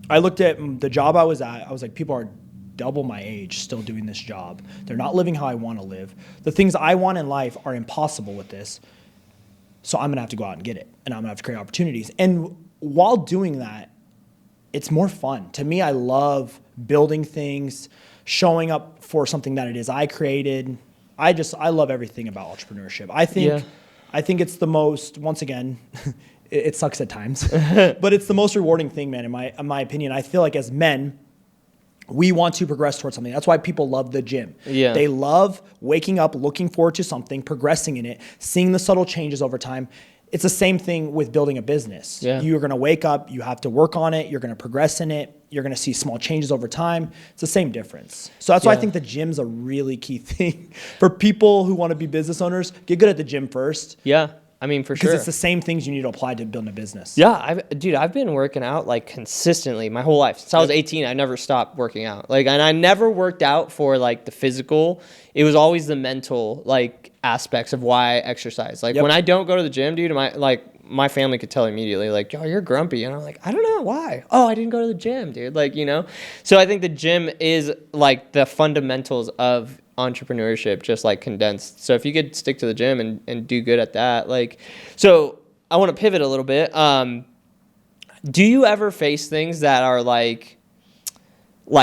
I looked at the job I was at. I was like, people are double my age still doing this job. They're not living how I want to live. The things I want in life are impossible with this. So I'm going to have to go out and get it. And I'm going to have to create opportunities. And while doing that, it's more fun. To me, I love building things, showing up for something that it is I created. I love everything about entrepreneurship. I think it's the most, once again, it sucks at times, but it's the most rewarding thing, man, in my opinion. I feel like as men, we want to progress towards something. That's why people love the gym. Yeah. They love waking up, looking forward to something, progressing in it, seeing the subtle changes over time. It's the same thing with building a business. Yeah. You're going to wake up, you have to work on it, you're going to progress in it, you're going to see small changes over time. It's the same difference. So that's why I think the gym's a really key thing. For people who want to be business owners, get good at the gym first. Yeah. I mean, for sure. Because it's the same things you need to apply to building a business. Yeah, I've been working out like consistently my whole life. Since I was 18, I never stopped working out. Like, and I never worked out for like the physical. It was always the mental like aspects of why I exercise. Like when I don't go to the gym, dude, my family could tell immediately, like, yo, you're grumpy. And I'm like, I don't know why. Oh, I didn't go to the gym, dude. Like, you know? So I think the gym is like the fundamentals of entrepreneurship, just like condensed. So if you could stick to the gym and do good at that, like, so I want to pivot a little bit. Do you ever face things that are like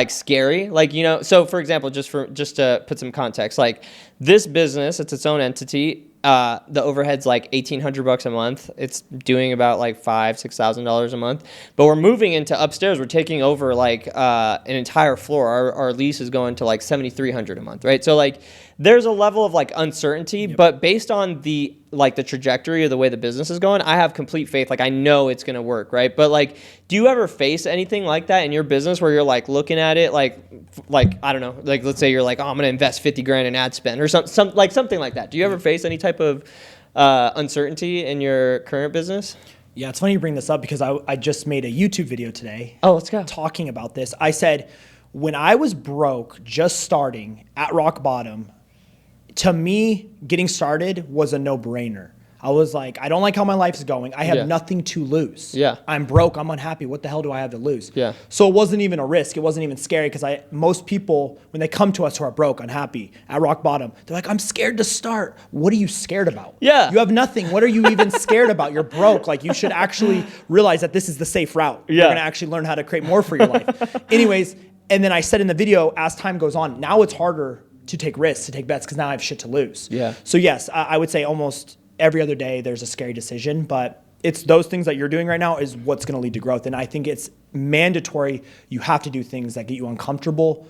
scary? Like, you know, so for example, just to put some context, like this business, it's its own entity. The overhead's like $1,800 a month. It's doing about like $5,000-$6,000 a month. But we're moving into upstairs. We're taking over like an entire floor. Our lease is going to like $7,300 a month, right? So like there's a level of like uncertainty, but based on the trajectory of the way the business is going, I have complete faith. Like I know it's gonna work, right? But like, do you ever face anything like that in your business where you're like looking at it like I don't know, like let's say you're like, oh, I'm gonna invest 50 grand in ad spend or something like that. Do you ever face any type of uncertainty in your current business? Yeah, it's funny you bring this up because I just made a YouTube video today. Oh, let's go. Talking about this. I said, when I was broke, just starting at rock bottom, to me, getting started was a no-brainer. I was like, I don't like how my life is going. I have nothing to lose. Yeah. I'm broke. I'm unhappy. What the hell do I have to lose? Yeah. So it wasn't even a risk. It wasn't even scary because most people, when they come to us who are broke, unhappy, at rock bottom, they're like, I'm scared to start. What are you scared about? Yeah. You have nothing. What are you even scared about? You're broke. Like, you should actually realize that this is the safe route. Yeah. You're going to actually learn how to create more for your life. Anyways, and then I said in the video, as time goes on, now it's harder to take risks, to take bets, because now I have shit to lose. Yeah. So yes, I would say almost every other day there's a scary decision, but it's those things that you're doing right now is what's going to lead to growth. And I think it's mandatory. You have to do things that get you uncomfortable,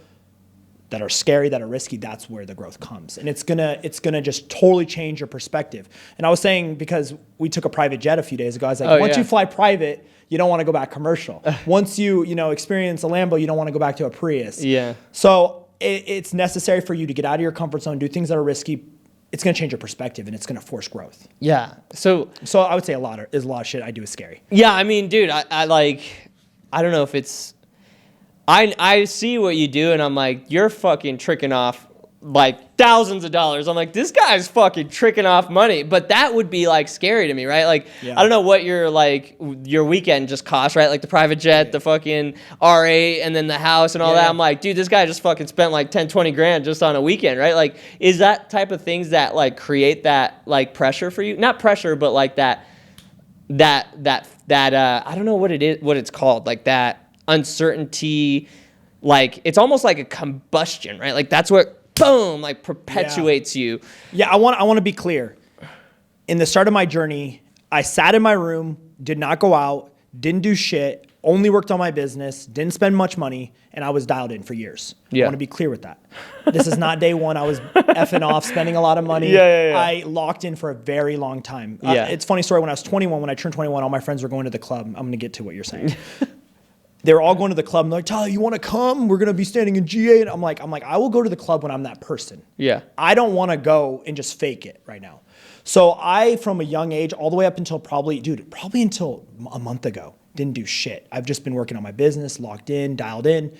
that are scary, that are risky. That's where the growth comes. And it's gonna just totally change your perspective. And I was saying, because we took a private jet a few days ago, I was like, once you fly private, you don't want to go back commercial. Once you experience a Lambo, you don't want to go back to a Prius. Yeah. So it's necessary for you to get out of your comfort zone, do things that are risky. It's going to change your perspective, and it's going to force growth. Yeah. So I would say a lot of shit I do is scary. Yeah, I mean, dude, I don't know if it's, I see what you do, and I'm like, you're fucking tricking off like thousands of dollars. I'm like, this guy's fucking tricking off money. But that would be like scary to me, right? Like, I don't know what your weekend just cost, right? Like the private jet, the fucking R8, and then the house and all that. I'm like, dude, this guy just fucking spent like 10, 20 grand just on a weekend, right? Like, is that type of things that like create that like pressure for you? Not pressure, but like that I don't know what it's called, like that uncertainty, like it's almost like a combustion, right? Like that's what boom, like perpetuates you. Yeah, I want to be clear. In the start of my journey, I sat in my room, did not go out, didn't do shit, only worked on my business, didn't spend much money, and I was dialed in for years. I want to be clear with that. This is not day one. I was effing off, spending a lot of money. I locked in for a very long time. It's a funny story. When I was 21, when I turned 21, all my friends were going to the club. I'm going to get to what you're saying. They were all going to the club, and they're like, Tyler, you want to come? We're going to be standing in GA. And I'm like, I will go to the club when I'm that person. Yeah. I don't want to go and just fake it right now. So from a young age, all the way up until probably until a month ago, didn't do shit. I've just been working on my business, locked in, dialed in.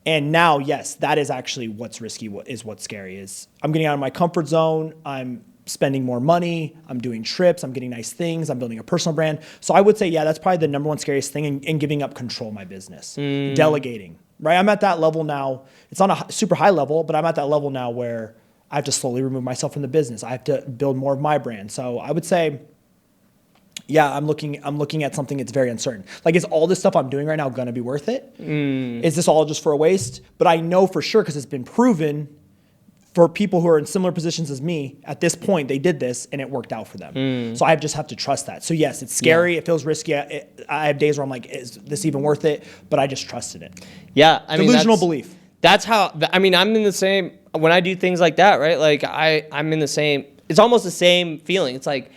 And now, yes, that is actually what's risky, what's scary is I'm getting out of my comfort zone. I'm spending more money, I'm doing trips, I'm getting nice things, I'm building a personal brand. So I would say, that's probably the number one scariest thing in giving up control of my business. Delegating, right? I'm at that level now. It's not a super high level, but I'm at that level now where I have to slowly remove myself from the business. I have to build more of my brand. So I would say, I'm looking at something that's very uncertain. Like, is all this stuff I'm doing right now going to be worth it? Is this all just for a waste? But I know for sure, because it's been proven for people who are in similar positions as me, at this point, they did this and it worked out for them. So I just have to trust that. So yes, it's scary. It feels risky. I have days where I'm like, is this even worth it? But I just trusted it. Yeah. Delusional belief. That's how, I'm in the same, when I do things like that, right? Like I'm in the same, it's almost the same feeling. It's like,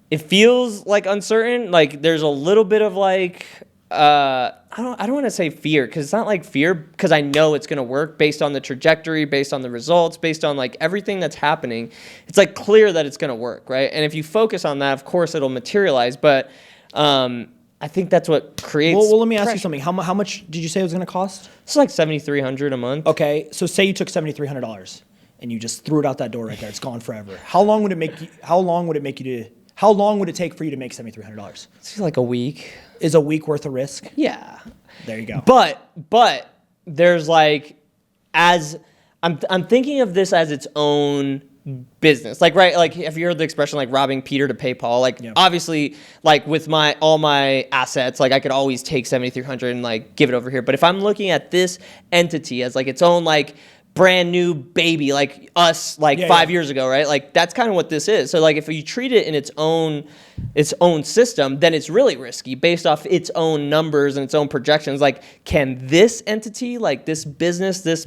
it feels like uncertain. Like there's a little bit of like, I don't want to say fear, because it's not like fear, because I know it's going to work based on the trajectory, based on the results, based on like everything that's happening. It's like clear that it's going to work, right? And if you focus on that, of course it'll materialize. But I think that's what creates. Well, let me ask you something. How much did you say it was going to cost? It's like $7,300 a month. Okay, so say you took $7,300 and you just threw it out that door right there. It's gone forever. How long would it take for you to make $7,300? It's like a week. Is a week worth of risk? Yeah. There you go. But there's like, as I'm thinking of this as its own business. Like, right, like if you heard the expression like robbing Peter to pay Paul, like obviously like with all my assets, like I could always take 7,300 and like give it over here. But if I'm looking at this entity as like its own like brand new baby, like us, like 5 years ago, right? Like that's kind of what this is. So like if you treat it in its own system, then it's really risky based off its own numbers and its own projections. Like, can this entity, like this business, this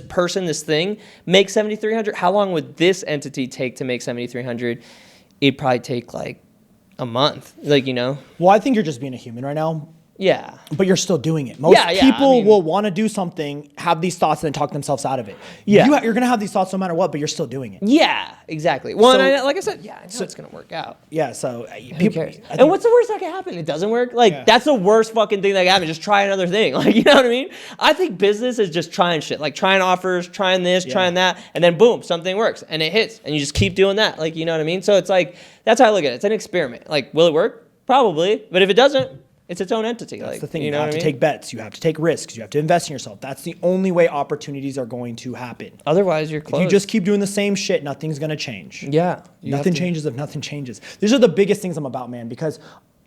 person, this thing make 7,300? How long would this entity take to make 7,300? It'd probably take like a month, like, you know? Well, I think you're just being a human right now. Yeah. But you're still doing it. Most people will want to do something, have these thoughts, and then talk themselves out of it. Yeah. You're going to have these thoughts no matter what, but you're still doing it. Yeah, exactly. Well, and like I said, I know it's going to work out. Yeah, so who cares? And what's the worst that can happen? It doesn't work? Like, that's the worst fucking thing that can happen. Just try another thing. Like, you know what I mean? I think business is just trying shit. Like, trying offers, trying this, trying that, and then boom, something works, and it hits, and you just keep doing that. Like, you know what I mean? So it's like, that's how I look at it. It's an experiment. Like, will it work? Probably. But if it doesn't, it's its own entity. That's like, the thing. You have to take bets. You have to take risks. You have to invest in yourself. That's the only way opportunities are going to happen. Otherwise, you're closed. If you just keep doing the same shit, nothing's going to change. Yeah. Nothing changes if nothing changes. These are the biggest things I'm about, man, because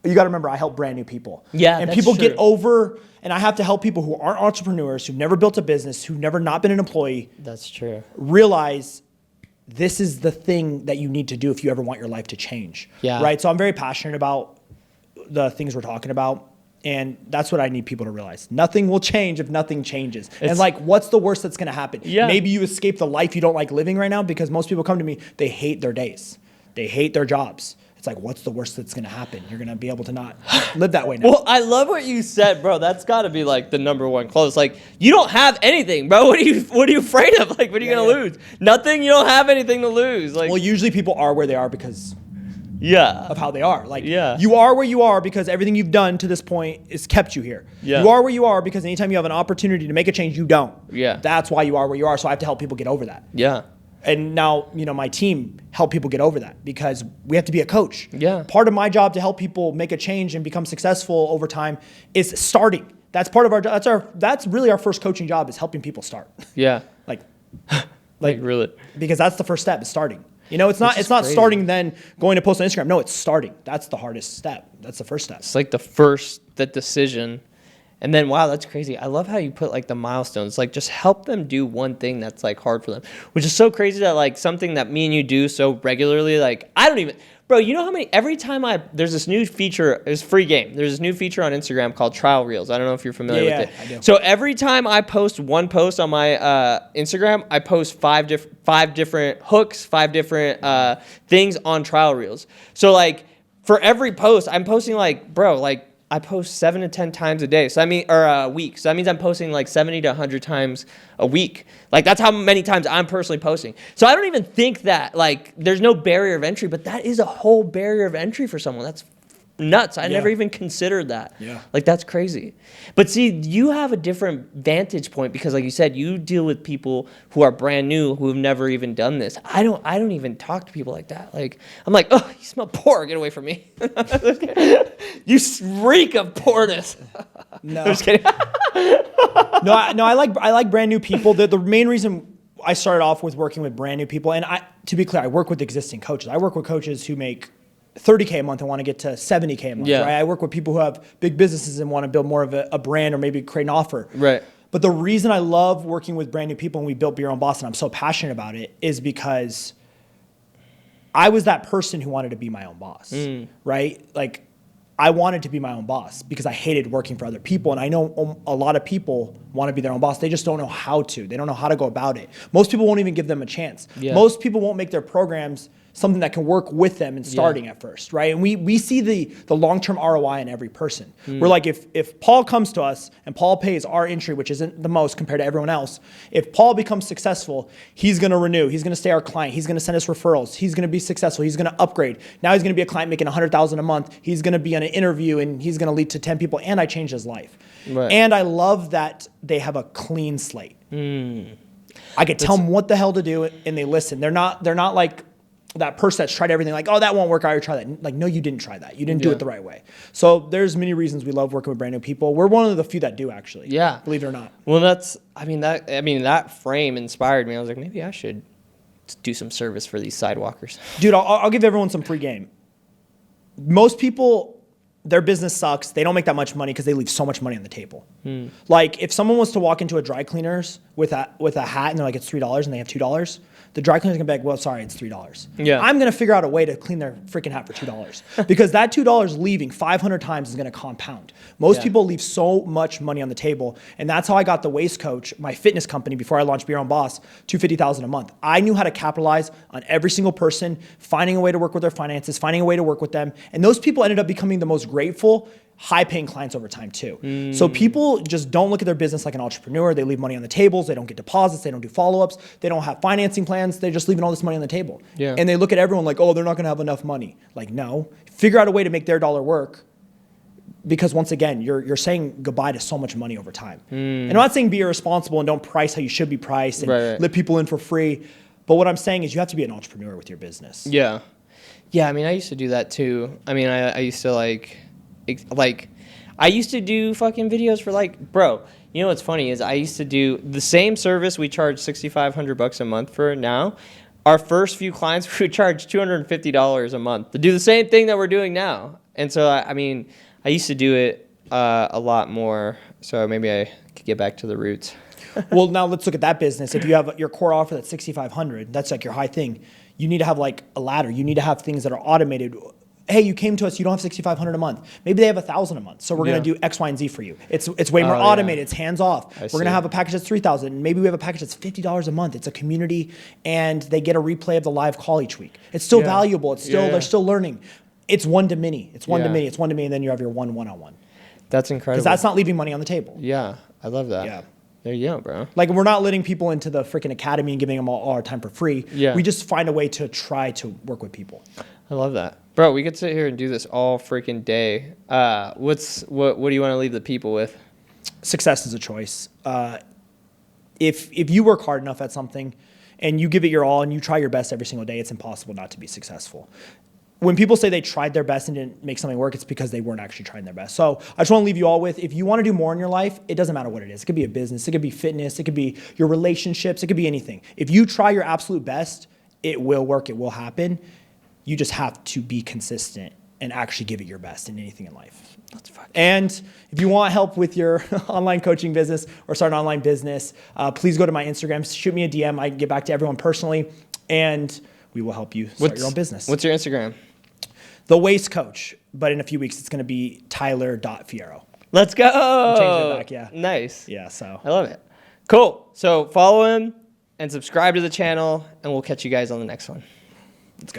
you got to remember, I help brand new people. Yeah, and that's people true. get over, and I have to help people who aren't entrepreneurs, who've never built a business, who've never not been an employee. That's true. Realize this is the thing that you need to do if you ever want your life to change. Yeah. Right? So I'm very passionate about the things we're talking about. And that's what I need people to realize. Nothing will change if nothing changes. And like, what's the worst that's going to happen? Yeah. Maybe you escape the life you don't like living right now, because most people come to me, they hate their days. They hate their jobs. It's like, what's the worst that's going to happen? You're going to be able to not live that way now. Well, I love what you said, bro. That's got to be like the number one close. Like, you don't have anything, bro. What are you afraid of? Like, what are you going to lose? Nothing. You don't have anything to lose. Like, well, usually people are where they are because yeah, of how they are. Like, yeah, you are where you are because everything you've done to this point has kept you here. Yeah. You are where you are because anytime you have an opportunity to make a change, you don't. Yeah. That's why you are where you are. So I have to help people get over that. Yeah. And now, you know, my team help people get over that because we have to be a coach. Yeah. Part of my job to help people make a change and become successful over time is starting. That's part of our job. That's really our first coaching job, is helping people start. Yeah. like really. Because that's the first step, is starting. You know, it's not crazy. starting then going to post on Instagram. No, it's starting. That's the hardest step. That's the first step. It's like that decision. And then, wow, that's crazy. I love how you put like the milestones, like just help them do one thing that's like hard for them, which is so crazy that like something that me and you do so regularly, like I don't even, bro, you know how many, every time there's this new feature, it's free game. There's this new feature on Instagram called Trial Reels. I don't know if you're familiar with it. I do. So every time I post one post on my Instagram, I post five different hooks, 5 different things on Trial Reels. So like for every post, I'm posting like, bro, like, I post 7 to 10 times a day. So I mean, or a week. So that means I'm posting like 70 to 100 times a week. Like that's how many times I'm personally posting. So I don't even think that like there's no barrier of entry, but that is a whole barrier of entry for someone. That's nuts. I never even considered that. Yeah. Like that's crazy. But see, you have a different vantage point because like you said, you deal with people who are brand new, who have never even done this. I don't even talk to people like that. Like I'm like, oh, you smell poor. Get away from me. You reek of poorness. No. I'm just kidding. I like brand new people. The main reason I started off with working with brand new people, and to be clear, I work with existing coaches. I work with coaches who make $30K a month and want to get to $70K a month. Yeah. Right? I work with people who have big businesses and want to build more of a brand or maybe create an offer. Right. But the reason I love working with brand new people, and we built Fierro in Boston, I'm so passionate about it, is because I was that person who wanted to be my own boss, right? Like I wanted to be my own boss because I hated working for other people. And I know a lot of people want to be their own boss. They just don't know how to. They don't know how to go about it. Most people won't even give them a chance. Yeah. Most people won't make their programs something that can work with them in starting at first, right? And we see the long-term ROI in every person. We're like, if Paul comes to us and Paul pays our entry, which isn't the most compared to everyone else, if Paul becomes successful, he's gonna renew, he's gonna stay our client, he's gonna send us referrals, he's gonna be successful, he's gonna upgrade. Now he's gonna be a client making $100,000 a month, he's gonna be on an interview and he's gonna lead to 10 people, and I changed his life. Right. And I love that they have a clean slate. I could tell them what the hell to do and they listen. They're not like that person that's tried everything, like, oh, that won't work, I already tried that. Like, no, you didn't try that. You didn't do it the right way. So there's many reasons we love working with brand new people. We're one of the few that do, actually. Yeah. Believe it or not. Well, that frame inspired me. I was like, maybe I should do some service for these sidewalkers. Dude, I'll give everyone some free game. Most people, their business sucks. They don't make that much money because they leave so much money on the table. Like if someone was to walk into a dry cleaners with a hat and they're like, it's $3 and they have $2, the dry cleaner's gonna be like, well, sorry, it's $3. Yeah. I'm gonna figure out a way to clean their freaking hat for $2 because that $2 leaving 500 times is gonna compound. Most people leave so much money on the table, and that's how I got the Waist Coach, my fitness company, before I launched Be Your Own Boss, $250,000 a month. I knew how to capitalize on every single person, finding a way to work with their finances, finding a way to work with them, and those people ended up becoming the most grateful, high-paying clients over time too. So people just don't look at their business like an entrepreneur. They leave money on the tables. They don't get deposits. They don't do follow-ups. They don't have financing plans. They're just leaving all this money on the table. Yeah. And they look at everyone like, oh, they're not going to have enough money. Like, no. Figure out a way to make their dollar work, because once again, you're saying goodbye to so much money over time. And I'm not saying be irresponsible and don't price how you should be priced and let people in for free. But what I'm saying is you have to be an entrepreneur with your business. Yeah. Yeah, I mean, I used to do that too. I mean, I used to I used to do fucking videos for bro, you know what's funny is I used to do the same service we charge $6,500 a month for now. Our first few clients, we would charge $250 a month to do the same thing that we're doing now. And so, I mean, I used to do it a lot more. So maybe I could get back to the roots. Well, now let's look at that business. If you have your core offer that's $6,500, that's like your high thing. You need to have like a ladder. You need to have things that are automated. Hey, you came to us, you don't have $6,500 a month. Maybe they have $1,000 a month. So we're going to do X, Y, and Z for you. It's way more automated. It's hands off. We're going to have a package that's $3,000. Maybe we have a package that's $50 a month. It's a community, and they get a replay of the live call each week. It's still valuable. It's still they're still learning. It's one to many. It's one to many. It's one to many, and then you have your one-on-one. That's incredible. Because that's not leaving money on the table. Yeah, I love that. Yeah. There you go, bro. Like, we're not letting people into the freaking academy and giving them all our time for free. Yeah. We just find a way to try to work with people. I love that. Bro, we could sit here and do this all freaking day. What do you want to leave the people with? Success is a choice. If you work hard enough at something and you give it your all and you try your best every single day, it's impossible not to be successful. When people say they tried their best and didn't make something work, it's because they weren't actually trying their best. So I just want to leave you all with, if you want to do more in your life, it doesn't matter what it is. It could be a business, it could be fitness, it could be your relationships, it could be anything. If you try your absolute best, it will work, it will happen. You just have to be consistent and actually give it your best in anything in life. That's fucking. And if you want help with your online coaching business or start an online business, please go to my Instagram, shoot me a DM. I can get back to everyone personally, and we will help you start your own business. What's your Instagram? The Waist Coach, but in a few weeks, it's going to be Tyler.Fierro. Let's go. I'm changing it back, yeah. Nice. Yeah, so. I love it. Cool. So follow him and subscribe to the channel, and we'll catch you guys on the next one.